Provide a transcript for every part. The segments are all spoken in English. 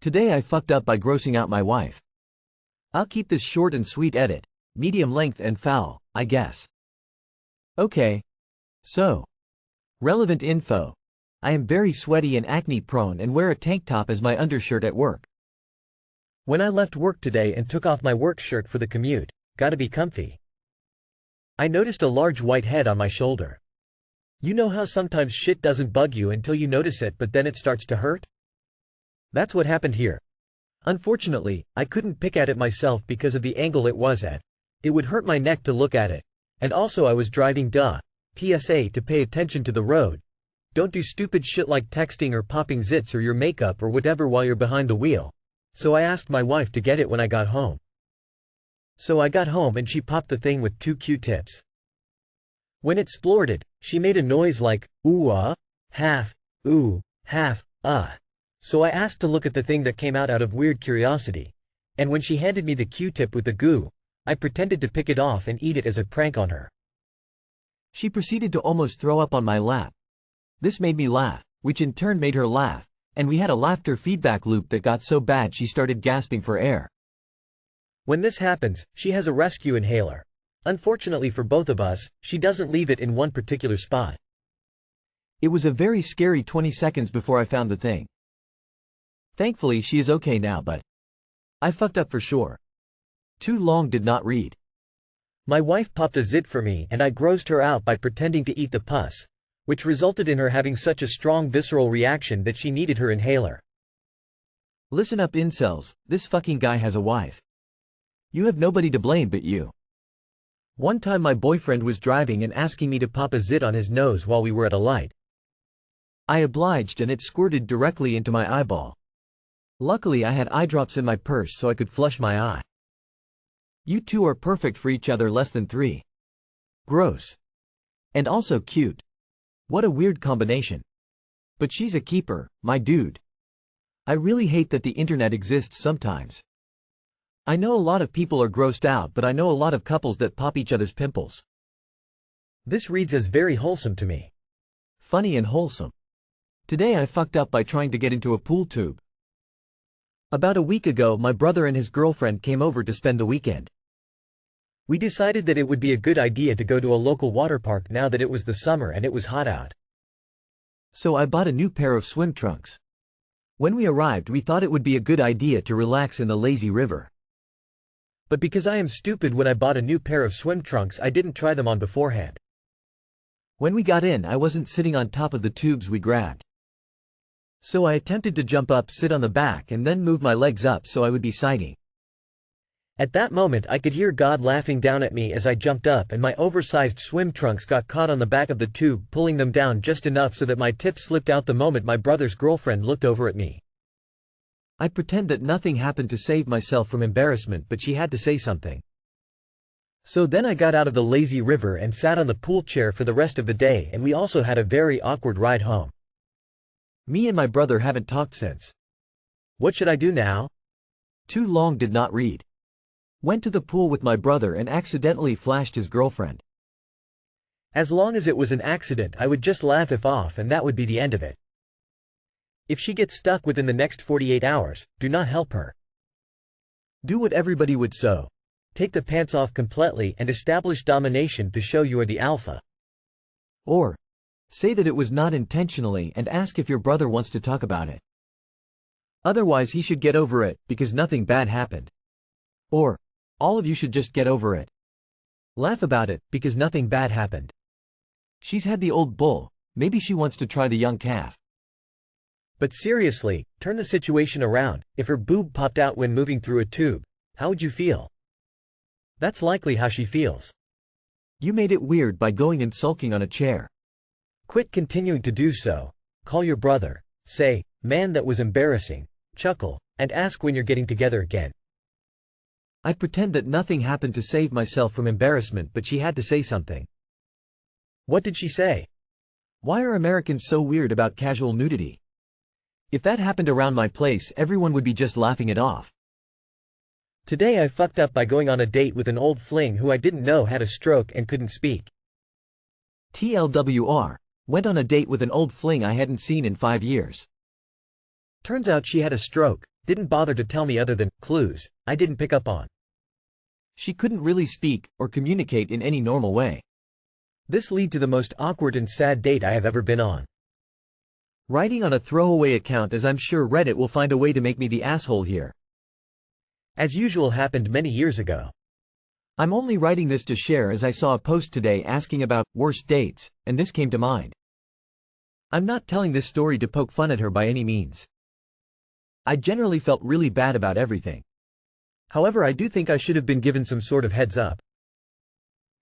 Today I fucked up by grossing out my wife. I'll keep this short and sweet edit, medium length and foul, I guess. Okay. So. Relevant info. I am very sweaty and acne prone and wear a tank top as my undershirt at work. When I left work today and took off my work shirt for the commute, gotta be comfy. I noticed a large white head on my shoulder. You know how sometimes shit doesn't bug you until you notice it but then it starts to hurt? That's what happened here. Unfortunately, I couldn't pick at it myself because of the angle it was at. It would hurt my neck to look at it. And also I was driving PSA to pay attention to the road. Don't do stupid shit like texting or popping zits or your makeup or whatever while you're behind the wheel. So I asked my wife to get it when I got home. So I got home and she popped the thing with 2 Q-tips. When it splorted, she made a noise like, ooh, half, So I asked to look at the thing that came out of weird curiosity. And when she handed me the Q-tip with the goo, I pretended to pick it off and eat it as a prank on her. She proceeded to almost throw up on my lap. This made me laugh, which in turn made her laugh, and we had a laughter feedback loop that got so bad she started gasping for air. When this happens, she has a rescue inhaler. Unfortunately for both of us, she doesn't leave it in one particular spot. It was a very scary 20 seconds before I found the thing. Thankfully she is okay now, but I fucked up for sure. Too long did not read. My wife popped a zit for me and I grossed her out by pretending to eat the pus, which resulted in her having such a strong visceral reaction that she needed her inhaler. Listen up incels, this fucking guy has a wife. You have nobody to blame but you. One time my boyfriend was driving and asking me to pop a zit on his nose while we were at a light. I obliged and it squirted directly into my eyeball. Luckily I had eye drops in my purse so I could flush my eye. You two are perfect for each other, less than 3. Gross. And also cute. What a weird combination. But she's a keeper, my dude. I really hate that the internet exists sometimes. I know a lot of people are grossed out, but I know a lot of couples that pop each other's pimples. This reads as very wholesome to me. Funny and wholesome. Today I fucked up by trying to get into a pool tube. About a week ago my brother and his girlfriend came over to spend the weekend. We decided that it would be a good idea to go to a local water park now that it was the summer and it was hot out. So I bought a new pair of swim trunks. When we arrived we thought it would be a good idea to relax in the lazy river. But because I am stupid, when I bought a new pair of swim trunks I didn't try them on beforehand. When we got in I wasn't sitting on top of the tubes we grabbed. So I attempted to jump up, sit on the back and then move my legs up so I would be siding. At that moment I could hear God laughing down at me as I jumped up and my oversized swim trunks got caught on the back of the tube, pulling them down just enough so that my tip slipped out the moment my brother's girlfriend looked over at me. I pretend that nothing happened to save myself from embarrassment, but she had to say something. So then I got out of the lazy river and sat on the pool chair for the rest of the day, and we also had a very awkward ride home. Me and my brother haven't talked since. What should I do now? Too long did not read. Went to the pool with my brother and accidentally flashed his girlfriend. As long as it was an accident I would just laugh it off and that would be the end of it. If she gets stuck within the next 48 hours, do not help her. Do what everybody would so. Take the pants off completely and establish domination to show you are the alpha. Or say that it was not intentionally and ask if your brother wants to talk about it. Otherwise he should get over it, because nothing bad happened. Or all of you should just get over it. Laugh about it, because nothing bad happened. She's had the old bull, maybe she wants to try the young calf. But seriously, turn the situation around. If her boob popped out when moving through a tube, how would you feel? That's likely how she feels. You made it weird by going and sulking on a chair. Quit continuing to do so. Call your brother. Say, man, that was embarrassing. Chuckle, and ask when you're getting together again. I pretend that nothing happened to save myself from embarrassment, but she had to say something. What did she say? Why are Americans so weird about casual nudity? If that happened around my place, everyone would be just laughing it off. Today I fucked up by going on a date with an old fling who I didn't know had a stroke and couldn't speak. TLWR. Went on a date with an old fling I hadn't seen in 5 years. Turns out she had a stroke, didn't bother to tell me other than clues I didn't pick up on. She couldn't really speak or communicate in any normal way. This led to the most awkward and sad date I have ever been on. Writing on a throwaway account, as I'm sure Reddit will find a way to make me the asshole here. As usual happened many years ago. I'm only writing this to share as I saw a post today asking about worst dates, and this came to mind. I'm not telling this story to poke fun at her by any means. I generally felt really bad about everything. However, I do think I should have been given some sort of heads up.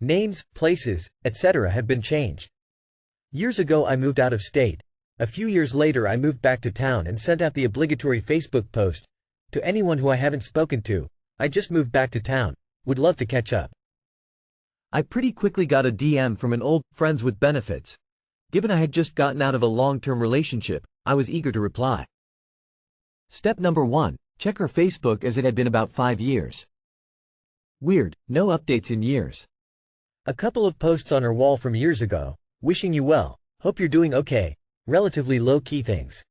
Names, places, etc. have been changed. Years ago I moved out of state. A few years later I moved back to town and sent out the obligatory Facebook post to anyone who I haven't spoken to. I just moved back to town. Would love to catch up. I pretty quickly got a DM from an old friends with benefits. Given I had just gotten out of a long-term relationship, I was eager to reply. Step number 1. Check her Facebook, as it had been about 5 years. Weird, no updates in years. A couple of posts on her wall from years ago. Wishing you well, hope you're doing okay. Relatively low-key things.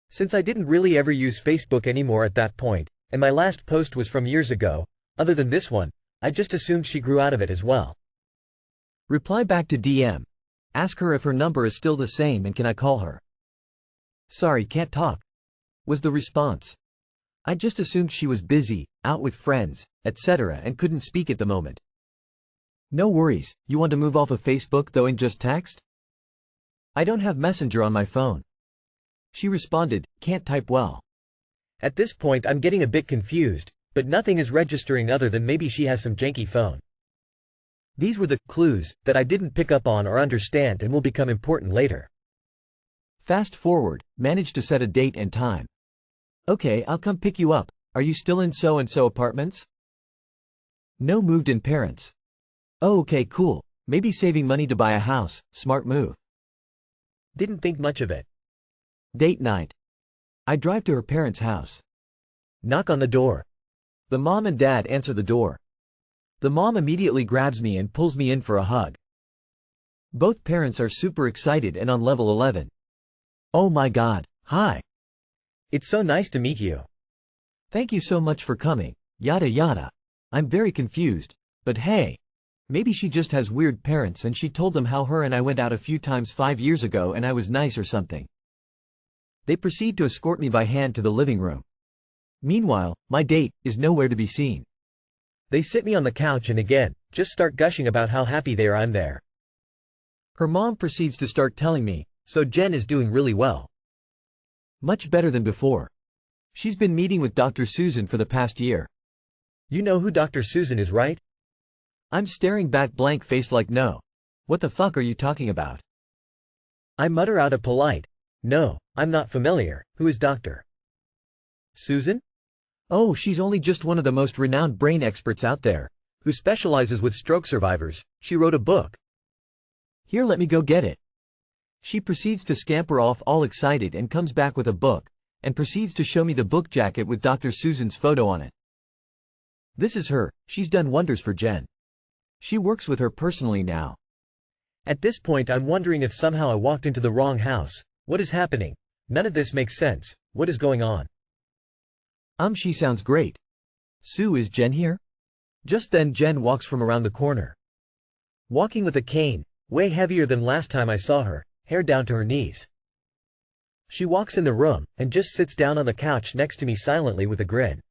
Since I didn't really ever use Facebook anymore at that point, and my last post was from years ago, other than this one, I just assumed she grew out of it as well. Reply back to DM. Ask her if her number is still the same and can I call her. Sorry, can't talk, was the response. I just assumed she was busy, out with friends, etc. and couldn't speak at the moment. No worries, you want to move off of Facebook though and just text? I don't have Messenger on my phone. She responded, can't type well. At this point I'm getting a bit confused, but nothing is registering other than maybe she has some janky phone. These were the clues that I didn't pick up on or understand and will become important later. Fast forward, managed to set a date and time. Okay, I'll come pick you up. Are you still in so-and-so apartments? No, moved in parents. Oh, okay, cool. Maybe saving money to buy a house, smart move. Didn't think much of it. Date night. I drive to her parents' house. Knock on the door. The mom and dad answer the door. The mom immediately grabs me and pulls me in for a hug. Both parents are super excited and on level 11. Oh my god, hi. It's so nice to meet you. Thank you so much for coming, yada yada. I'm very confused, but hey. Maybe she just has weird parents and she told them how her and I went out a few times 5 years ago and I was nice or something. They proceed to escort me by hand to the living room. Meanwhile, my date is nowhere to be seen. They sit me on the couch and again, just start gushing about how happy they are I'm there. Her mom proceeds to start telling me, so Jen is doing really well. Much better than before. She's been meeting with Dr. Susan for the past year. You know who Dr. Susan is, right? I'm staring back blank-faced like no. What the fuck are you talking about? I mutter out a polite, no, I'm not familiar. Who is Dr. Susan? Oh, she's only just one of the most renowned brain experts out there, who specializes with stroke survivors. She wrote a book. Here, let me go get it. She proceeds to scamper off all excited and comes back with a book, and proceeds to show me the book jacket with Dr. Susan's photo on it. This is her. She's done wonders for Jen. She works with her personally now. At this point I'm wondering if somehow I walked into the wrong house. What is happening? None of this makes sense. What is going on? She sounds great. Sue, is Jen here? Just then Jen walks from around the corner. Walking with a cane, way heavier than last time I saw her, hair down to her knees. She walks in the room, and just sits down on the couch next to me silently with a grin.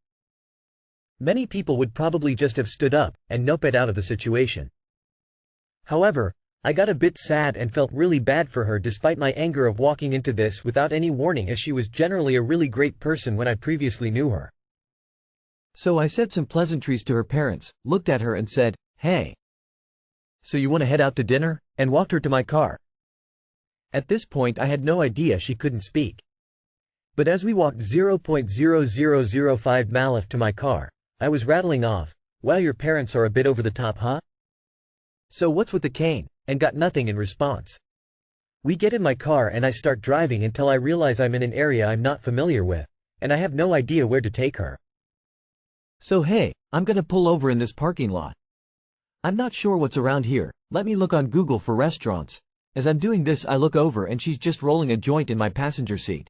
Many people would probably just have stood up, and noped out of the situation. However, I got a bit sad and felt really bad for her despite my anger of walking into this without any warning, as she was generally a really great person when I previously knew her. So I said some pleasantries to her parents, looked at her and said, hey. So you want to head out to dinner? And walked her to my car. At this point I had no idea she couldn't speak. But as we walked 0.0005 miles to my car, I was rattling off, well, your parents are a bit over the top, huh? So what's with the cane? And got nothing in response. We get in my car and I start driving until I realize I'm in an area I'm not familiar with, and I have no idea where to take her. So hey, I'm gonna pull over in this parking lot. I'm not sure what's around here, let me look on Google for restaurants. As I'm doing this I look over and she's just rolling a joint in my passenger seat.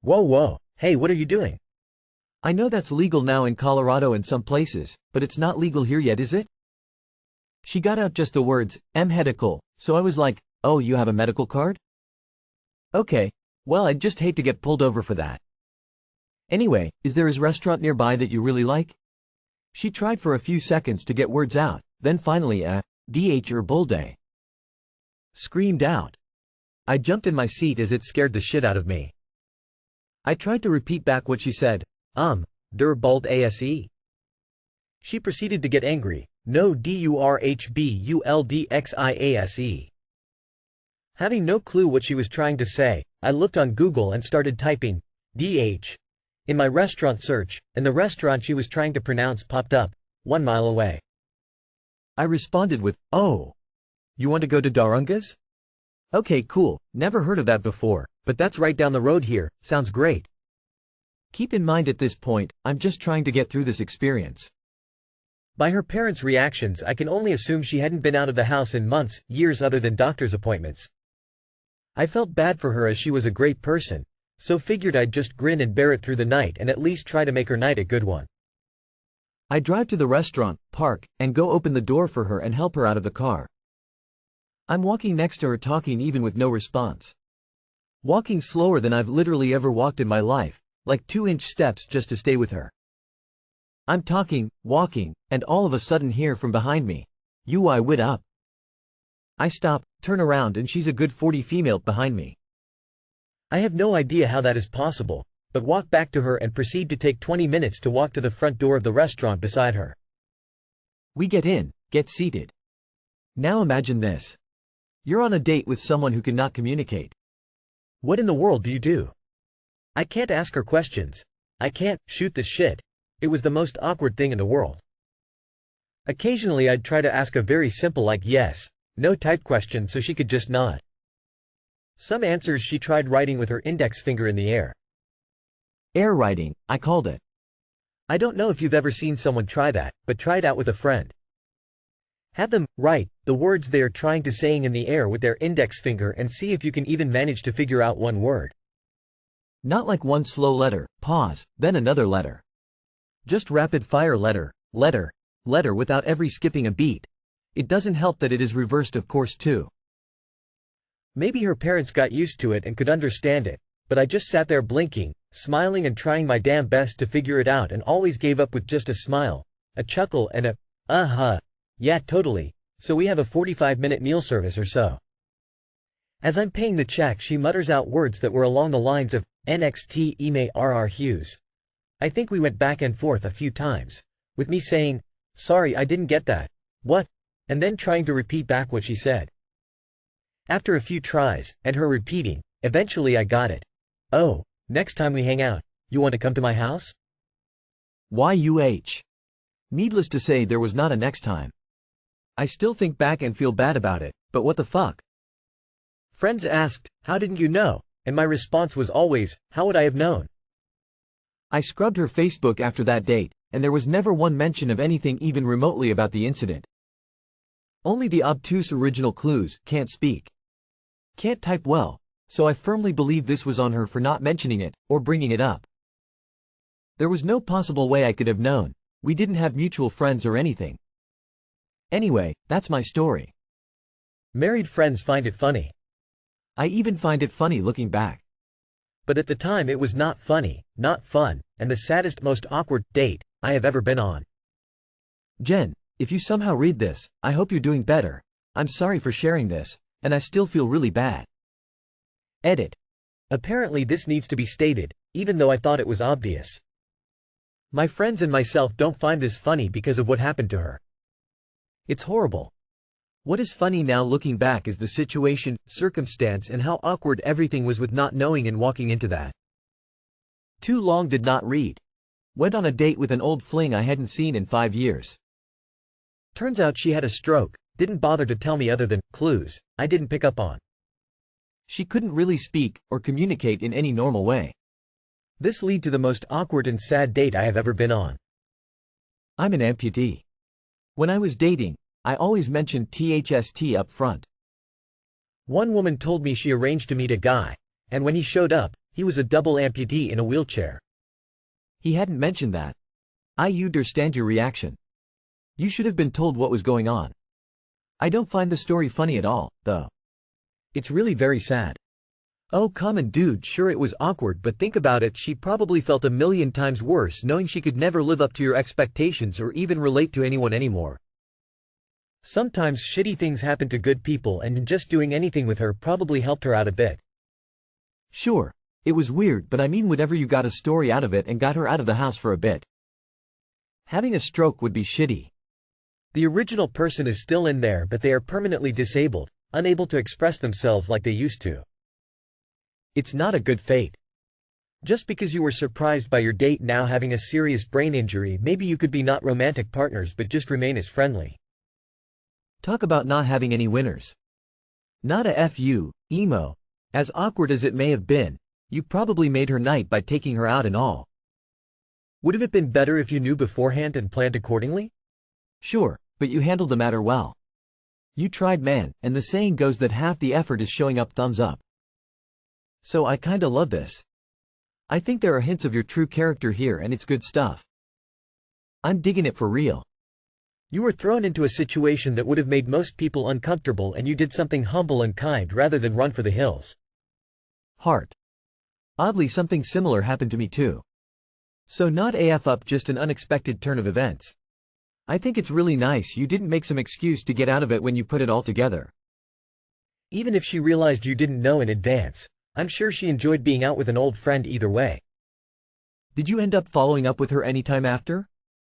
Whoa, Hey, what are you doing? I know that's legal now in Colorado and some places, but it's not legal here yet, is it? She got out just the words, medical, so I was like, oh, you have a medical card? Okay, well, I'd just hate to get pulled over for that. Anyway, is there a restaurant nearby that you really like? She tried for a few seconds to get words out, then finally DH or bull day. Screamed out. I jumped in my seat as it scared the shit out of me. I tried to repeat back what she said, der bald ASE. She proceeded to get angry, no durhbulldxiase. Having no clue what she was trying to say, I looked on Google and started typing, DH, in my restaurant search, and the restaurant she was trying to pronounce popped up, 1 mile away. I responded with, oh. You want to go to Darunga's? Okay, cool, never heard of that before, but that's right down the road here, sounds great. Keep in mind at this point, I'm just trying to get through this experience. By her parents' reactions, I can only assume she hadn't been out of the house in months, years other than doctor's appointments. I felt bad for her as she was a great person, so figured I'd just grin and bear it through the night and at least try to make her night a good one. I drive to the restaurant, park, and go open the door for her and help her out of the car. I'm walking next to her talking even with no response. Walking slower than I've literally ever walked in my life, like 2-inch steps just to stay with her. I'm talking, walking, and all of a sudden hear from behind me, "I wit up." I stop, turn around and she's a good 40 female behind me. I have no idea how that is possible, but walk back to her and proceed to take 20 minutes to walk to the front door of the restaurant beside her. We get in, get seated. Now imagine this. You're on a date with someone who cannot communicate. What in the world do you do? I can't ask her questions. I can't shoot the shit. It was the most awkward thing in the world. Occasionally I'd try to ask a very simple like yes, no type question so she could just nod. Some answers she tried writing with her index finger in the air. Air writing, I called it. I don't know if you've ever seen someone try that, but try it out with a friend. Have them write the words they are trying to saying in the air with their index finger and see if you can even manage to figure out one word. Not like one slow letter, pause, then another letter. Just rapid fire letter, letter, letter without every skipping a beat. It doesn't help that it is reversed of course too. Maybe her parents got used to it and could understand it, but I just sat there blinking, smiling and trying my damn best to figure it out and always gave up with just a smile, a chuckle and a, yeah totally, so we have a 45-minute meal service or so. As I'm paying the check she mutters out words that were along the lines of, NXT ime RR Hughes. I think we went back and forth a few times, with me saying, sorry I didn't get that, what? And then trying to repeat back what she said. After a few tries, and her repeating, eventually I got it. Oh, next time we hang out, you want to come to my house? YUH. Needless to say there was not a next time. I still think back and feel bad about it, but what the fuck? Friends asked, how didn't you know? And my response was always, how would I have known? I scrubbed her Facebook after that date, and there was never one mention of anything even remotely about the incident. Only the obtuse original clues, can't speak. Can't type well, so I firmly believe this was on her for not mentioning it, or bringing it up. There was no possible way I could have known. We didn't have mutual friends or anything. Anyway, that's my story. Married friends find it funny. I even find it funny looking back. But at the time it was not funny, not fun, and the saddest most awkward date I have ever been on. Jen, if you somehow read this, I hope you're doing better. I'm sorry for sharing this, and I still feel really bad. Edit. Apparently this needs to be stated, even though I thought it was obvious. My friends and myself don't find this funny because of what happened to her. It's horrible. What is funny now looking back is the situation, circumstance and how awkward everything was with not knowing and walking into that. Too long did not read. Went on a date with an old fling I hadn't seen in 5 years. Turns out she had a stroke, didn't bother to tell me other than clues I didn't pick up on. She couldn't really speak or communicate in any normal way. This led to the most awkward and sad date I have ever been on. I'm an amputee. When I was dating, I always mentioned THST up front. One woman told me she arranged to meet a guy, and when he showed up, He was a double amputee in a wheelchair. He hadn't mentioned that. I understand your reaction. You should have been told what was going on. I don't find the story funny at all, though. It's really very sad. Oh, come on, dude, sure it was awkward, but think about it, she probably felt a million times worse knowing she could never live up to your expectations or even relate to anyone anymore. Sometimes shitty things happen to good people, and just doing anything with her probably helped her out a bit. Sure, it was weird, but I mean, whatever, you got a story out of it and got her out of the house for a bit. Having a stroke would be shitty. The original person is still in there, but they are permanently disabled, unable to express themselves like they used to. It's not a good fate. Just because you were surprised by your date now having a serious brain injury, maybe you could be not romantic partners but just remain as friendly. Talk about not having any winners. Not a fu, emo. As awkward as it may have been, you probably made her night by taking her out and all. Would have it been better if you knew beforehand and planned accordingly? Sure, but you handled the matter well. You tried, man, and the saying goes that half the effort is showing up. Thumbs up. So I kinda love this. I think there are hints of your true character here and it's good stuff. I'm digging it for real. You were thrown into a situation that would have made most people uncomfortable and you did something humble and kind rather than run for the hills. Heart. Oddly, something similar happened to me too. So not AF up, just an unexpected turn of events. I think it's really nice you didn't make some excuse to get out of it when you put it all together. Even if she realized you didn't know in advance, I'm sure she enjoyed being out with an old friend either way. Did you end up following up with her anytime after?